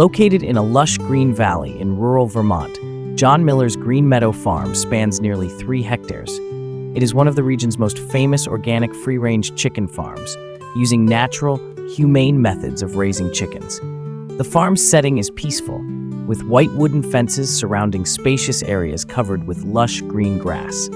Located in a lush green valley in rural Vermont, John Miller's Green Meadow Farm spans nearly 3 hectares. It is one of the region's most famous organic free-range chicken farms, using natural, humane methods of raising chickens. The farm's setting is peaceful, with white wooden fences surrounding spacious areas covered with lush green grass.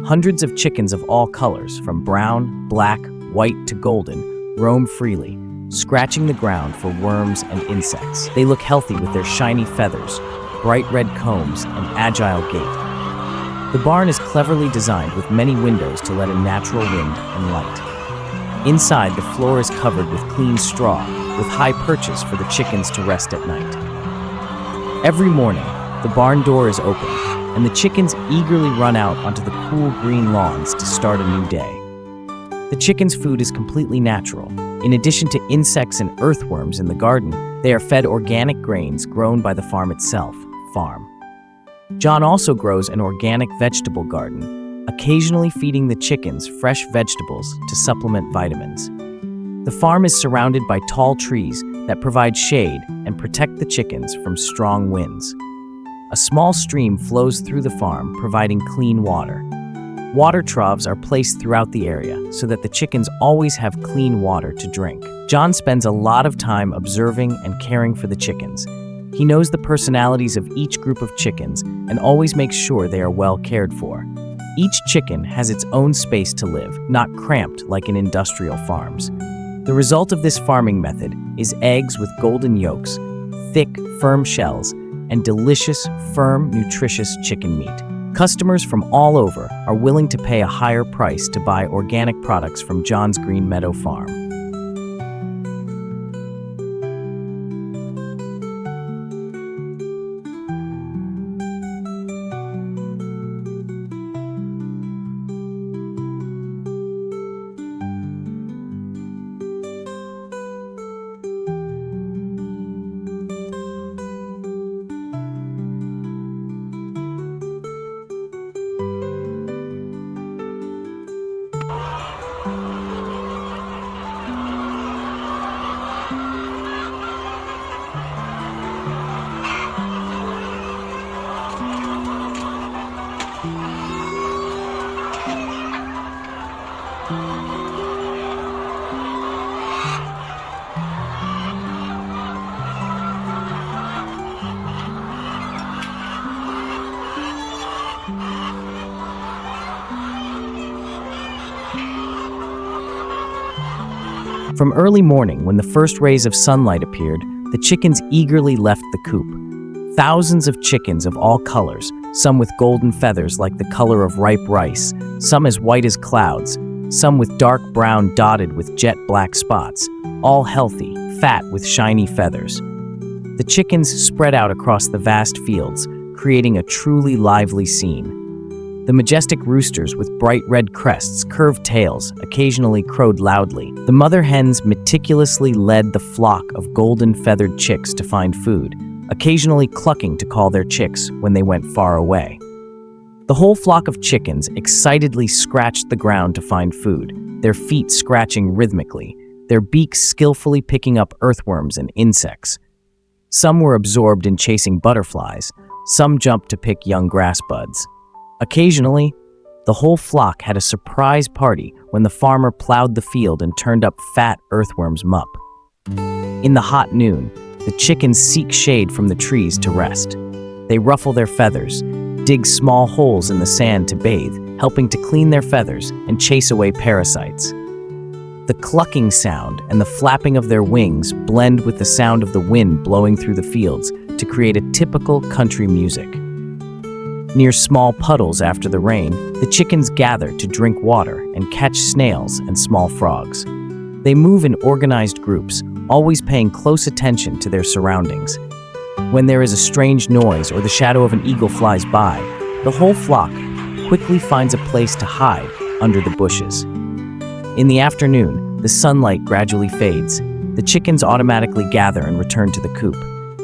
Hundreds of chickens of all colors, from brown, black, white to golden, roam freely, scratching the ground for worms and insects. They look healthy with their shiny feathers, bright red combs, and agile gait. The barn is cleverly designed with many windows to let in natural wind and light. Inside, the floor is covered with clean straw, with high perches for the chickens to rest at night. Every morning, the barn door is open, and the chickens eagerly run out onto the cool green lawns to start a new day. The chickens' food is completely natural. In addition to insects and earthworms in the garden, they are fed organic grains grown by the farm itself, Farm. John also grows an organic vegetable garden, occasionally feeding the chickens fresh vegetables to supplement vitamins. The farm is surrounded by tall trees that provide shade and protect the chickens from strong winds. A small stream flows through the farm, providing clean water. Water troughs are placed throughout the area so that the chickens always have clean water to drink. John spends a lot of time observing and caring for the chickens. He knows the personalities of each group of chickens and always makes sure they are well cared for. Each chicken has its own space to live, not cramped like in industrial farms. The result of this farming method is eggs with golden yolks, thick, firm shells, and delicious, firm, nutritious chicken meat. Customers from all over are willing to pay a higher price to buy organic products from John's Green Meadow Farm. From early morning, when the first rays of sunlight appeared, the chickens eagerly left the coop. Thousands of chickens of all colors, some with golden feathers like the color of ripe rice, some as white as clouds, some with dark brown dotted with jet black spots, all healthy, fat with shiny feathers. The chickens spread out across the vast fields, creating a truly lively scene. The majestic roosters with bright red crests, curved tails, occasionally crowed loudly. The mother hens meticulously led the flock of golden feathered chicks to find food, occasionally clucking to call their chicks when they went far away. The whole flock of chickens excitedly scratched the ground to find food, their feet scratching rhythmically, their beaks skillfully picking up earthworms and insects. Some were absorbed in chasing butterflies, some jumped to pick young grass buds. Occasionally, the whole flock had a surprise party when the farmer plowed the field and turned up fat earthworms mup. In the hot noon, the chickens seek shade from the trees to rest. They ruffle their feathers, dig small holes in the sand to bathe, helping to clean their feathers and chase away parasites. The clucking sound and the flapping of their wings blend with the sound of the wind blowing through the fields to create a typical country music. Near small puddles after the rain, the chickens gather to drink water and catch snails and small frogs. They move in organized groups, always paying close attention to their surroundings. When there is a strange noise or the shadow of an eagle flies by, the whole flock quickly finds a place to hide under the bushes. In the afternoon, the sunlight gradually fades. The chickens automatically gather and return to the coop.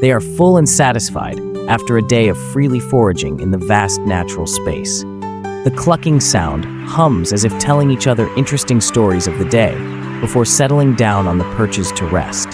They are full and satisfied after a day of freely foraging in the vast natural space. The clucking sound hums as if telling each other interesting stories of the day before settling down on the perches to rest.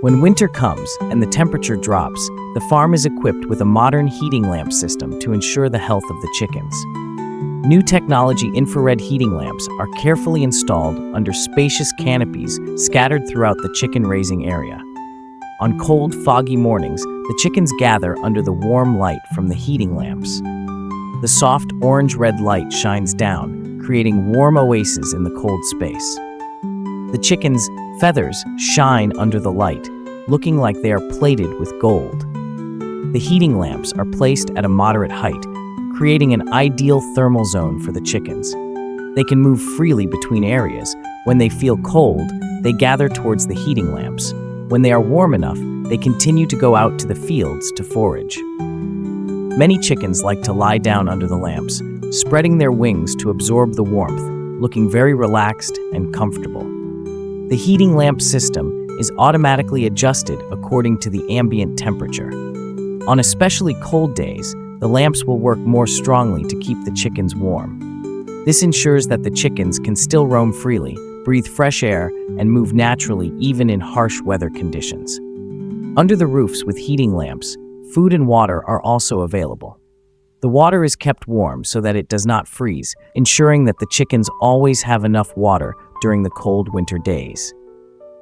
When winter comes and the temperature drops, the farm is equipped with a modern heating lamp system to ensure the health of the chickens. New technology infrared heating lamps are carefully installed under spacious canopies scattered throughout the chicken raising area. On cold, foggy mornings, the chickens gather under the warm light from the heating lamps. The soft orange-red light shines down, creating warm oases in the cold space. The chickens' feathers shine under the light, looking like they are plated with gold. The heating lamps are placed at a moderate height, creating an ideal thermal zone for the chickens. They can move freely between areas. When they feel cold, they gather towards the heating lamps. When they are warm enough, they continue to go out to the fields to forage. Many chickens like to lie down under the lamps, spreading their wings to absorb the warmth, looking very relaxed and comfortable. The heating lamp system is automatically adjusted according to the ambient temperature. On especially cold days, the lamps will work more strongly to keep the chickens warm. This ensures that the chickens can still roam freely, breathe fresh air, and move naturally even in harsh weather conditions. Under the roofs with heating lamps, food and water are also available. The water is kept warm so that it does not freeze, ensuring that the chickens always have enough water during the cold winter days.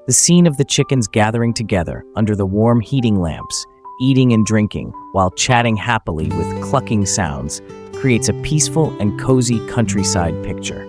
The scene of the chickens gathering together under the warm heating lamps, eating and drinking while chatting happily with clucking sounds, creates a peaceful and cozy countryside picture.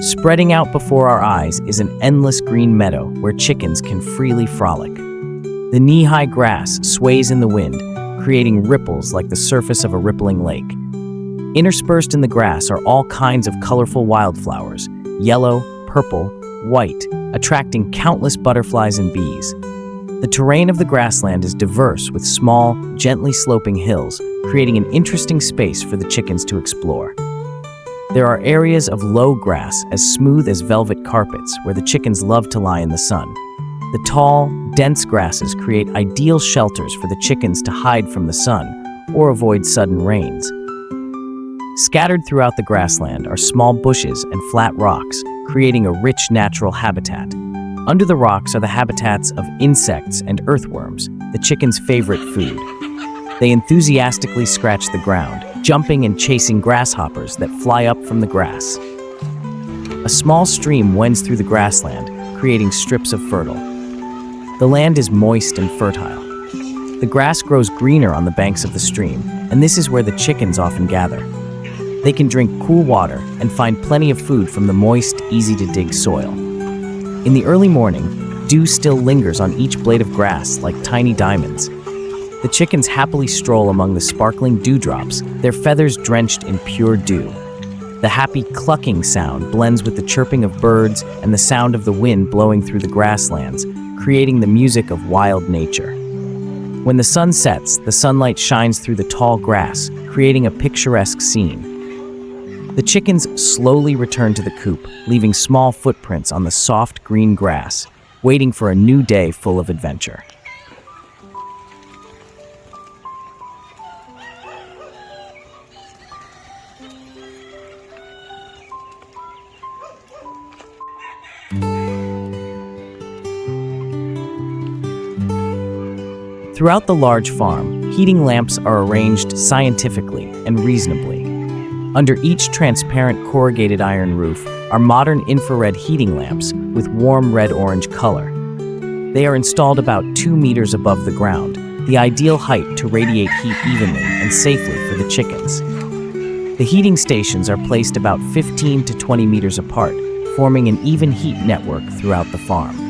Spreading out before our eyes is an endless green meadow where chickens can freely frolic. The knee-high grass sways in the wind, creating ripples like the surface of a rippling lake. Interspersed in the grass are all kinds of colorful wildflowers, yellow, purple, white, attracting countless butterflies and bees. The terrain of the grassland is diverse with small, gently sloping hills, creating an interesting space for the chickens to explore. There are areas of low grass as smooth as velvet carpets where the chickens love to lie in the sun. The tall, dense grasses create ideal shelters for the chickens to hide from the sun or avoid sudden rains. Scattered throughout the grassland are small bushes and flat rocks, creating a rich natural habitat. Under the rocks are the habitats of insects and earthworms, the chickens' favorite food. They enthusiastically scratch the ground, jumping and chasing grasshoppers that fly up from the grass. A small stream winds through the grassland, creating strips of fertile. The land is moist and fertile. The grass grows greener on the banks of the stream, and this is where the chickens often gather. They can drink cool water and find plenty of food from the moist, easy-to-dig soil. In the early morning, dew still lingers on each blade of grass like tiny diamonds. The chickens happily stroll among the sparkling dewdrops, their feathers drenched in pure dew. The happy clucking sound blends with the chirping of birds and the sound of the wind blowing through the grasslands, creating the music of wild nature. When the sun sets, the sunlight shines through the tall grass, creating a picturesque scene. The chickens slowly return to the coop, leaving small footprints on the soft green grass, waiting for a new day full of adventure. Throughout the large farm, heating lamps are arranged scientifically and reasonably. Under each transparent corrugated iron roof are modern infrared heating lamps with warm red-orange color. They are installed about 2 meters above the ground, the ideal height to radiate heat evenly and safely for the chickens. The heating stations are placed about 15 to 20 meters apart, forming an even heat network throughout the farm.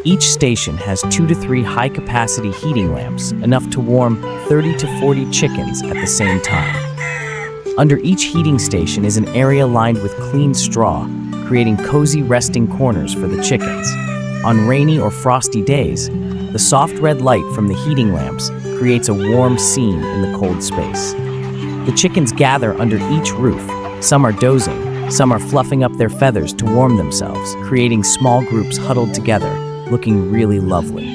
Each station has 2 to 3 high-capacity heating lamps, enough to warm 30 to 40 chickens at the same time. Under each heating station is an area lined with clean straw, creating cozy resting corners for the chickens. On rainy or frosty days, the soft red light from the heating lamps creates a warm scene in the cold space. The chickens gather under each roof. Some are dozing, some are fluffing up their feathers to warm themselves, creating small groups huddled together, looking really lovely.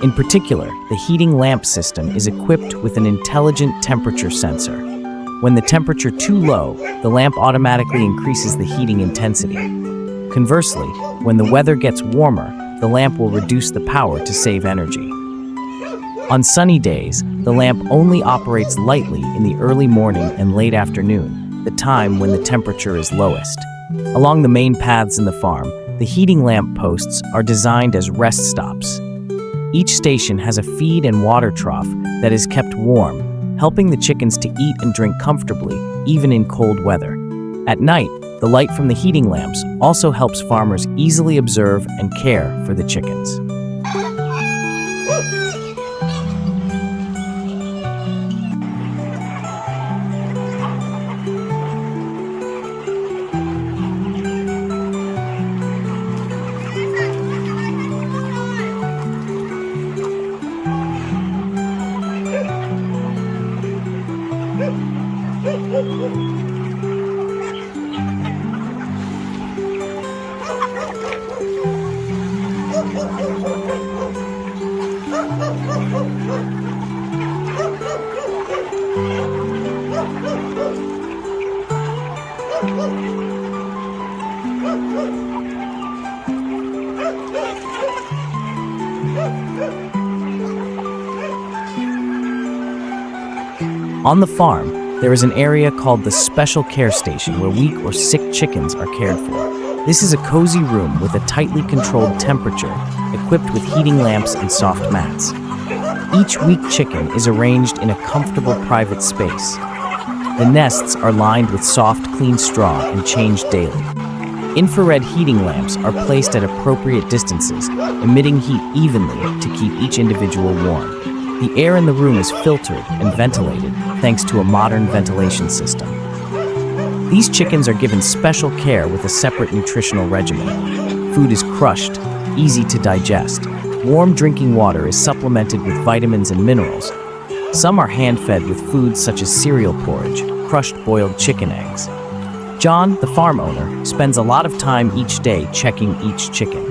In particular, the heating lamp system is equipped with an intelligent temperature sensor. When the temperature too low, the lamp automatically increases the heating intensity. Conversely, when the weather gets warmer, the lamp will reduce the power to save energy. On sunny days, the lamp only operates lightly in the early morning and late afternoon, the time when the temperature is lowest. Along the main paths in the farm, the heating lamp posts are designed as rest stops. Each station has a feed and water trough that is kept warm, helping the chickens to eat and drink comfortably, even in cold weather. At night, the light from the heating lamps also helps farmers easily observe and care for the chickens. On the farm, there is an area called the Special Care Station where weak or sick chickens are cared for. This is a cozy room with a tightly controlled temperature, equipped with heating lamps and soft mats. Each weak chicken is arranged in a comfortable private space. The nests are lined with soft, clean straw and changed daily. Infrared heating lamps are placed at appropriate distances, emitting heat evenly to keep each individual warm. The air in the room is filtered and ventilated thanks to a modern ventilation system. These chickens are given special care with a separate nutritional regimen. Food is crushed, easy to digest. Warm drinking water is supplemented with vitamins and minerals. Some are hand-fed with foods such as cereal porridge, crushed boiled chicken eggs. John, the farm owner, spends a lot of time each day checking each chicken.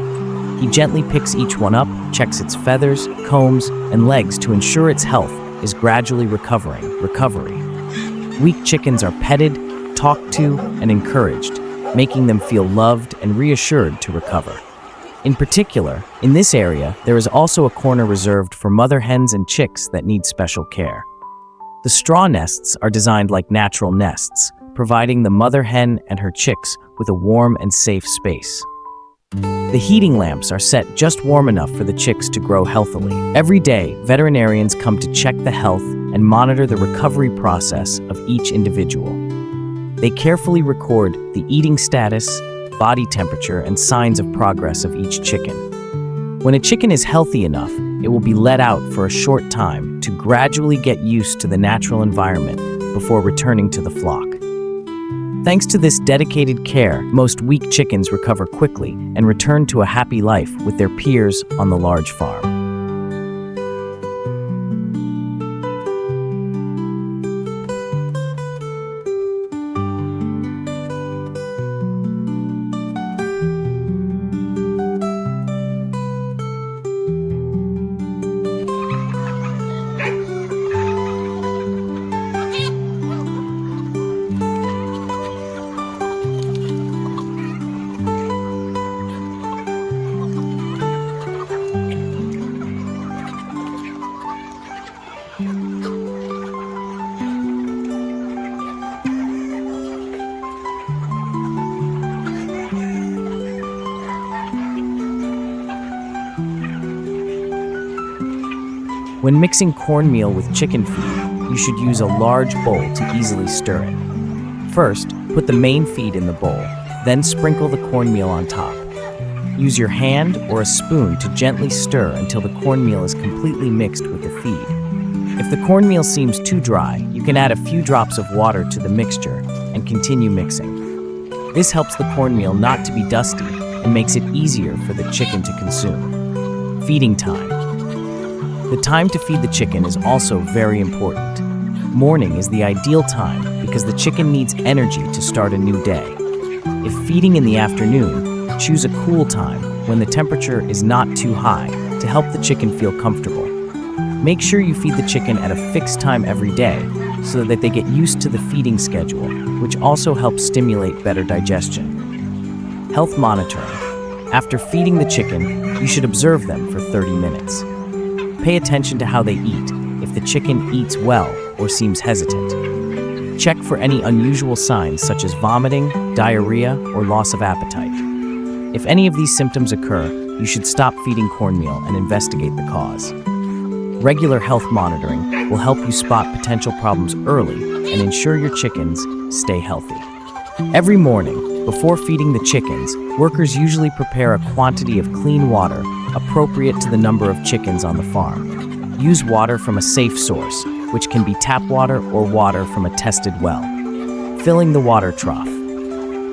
He gently picks each one up, checks its feathers, combs, and legs to ensure its health is gradually recovering. Weak chickens are petted, talked to, and encouraged, making them feel loved and reassured to recover. In particular, in this area, there is also a corner reserved for mother hens and chicks that need special care. The straw nests are designed like natural nests, providing the mother hen and her chicks with a warm and safe space. The heating lamps are set just warm enough for the chicks to grow healthily. Every day, veterinarians come to check the health and monitor the recovery process of each individual. They carefully record the eating status, body temperature, and signs of progress of each chicken. When a chicken is healthy enough, it will be let out for a short time to gradually get used to the natural environment before returning to the flock. Thanks to this dedicated care, most weak chickens recover quickly and return to a happy life with their peers on the large farm. When mixing cornmeal with chicken feed, you should use a large bowl to easily stir it. First, put the main feed in the bowl, then sprinkle the cornmeal on top. Use your hand or a spoon to gently stir until the cornmeal is completely mixed with the feed. If the cornmeal seems too dry, you can add a few drops of water to the mixture and continue mixing. This helps the cornmeal not to be dusty and makes it easier for the chicken to consume. Feeding time. The time to feed the chicken is also very important. Morning is the ideal time because the chicken needs energy to start a new day. If feeding in the afternoon, choose a cool time when the temperature is not too high to help the chicken feel comfortable. Make sure you feed the chicken at a fixed time every day so that they get used to the feeding schedule, which also helps stimulate better digestion. Health monitoring. After feeding the chicken, you should observe them for 30 minutes. Pay attention to how they eat, if the chicken eats well or seems hesitant. Check for any unusual signs such as vomiting, diarrhea, or loss of appetite. If any of these symptoms occur, you should stop feeding cornmeal and investigate the cause. Regular health monitoring will help you spot potential problems early and ensure your chickens stay healthy. Every morning, before feeding the chickens, workers usually prepare a quantity of clean water appropriate to the number of chickens on the farm. Use water from a safe source, which can be tap water or water from a tested well. Filling the water trough.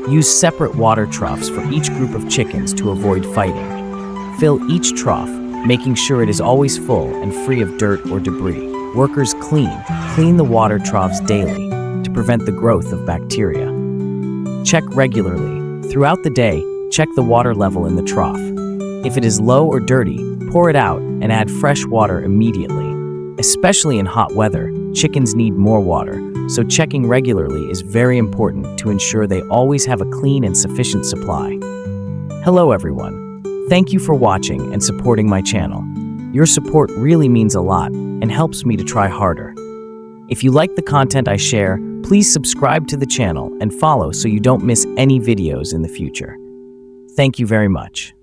Use separate water troughs for each group of chickens to avoid fighting. Fill each trough, making sure it is always full and free of dirt or debris. Workers clean the water troughs daily to prevent the growth of bacteria. Check regularly. Throughout the day, check the water level in the trough. If it is low or dirty, pour it out and add fresh water immediately. Especially in hot weather, chickens need more water, so checking regularly is very important to ensure they always have a clean and sufficient supply. Hello everyone. Thank you for watching and supporting my channel. Your support really means a lot and helps me to try harder. If you like the content I share, please subscribe to the channel and follow so you don't miss any videos in the future. Thank you very much.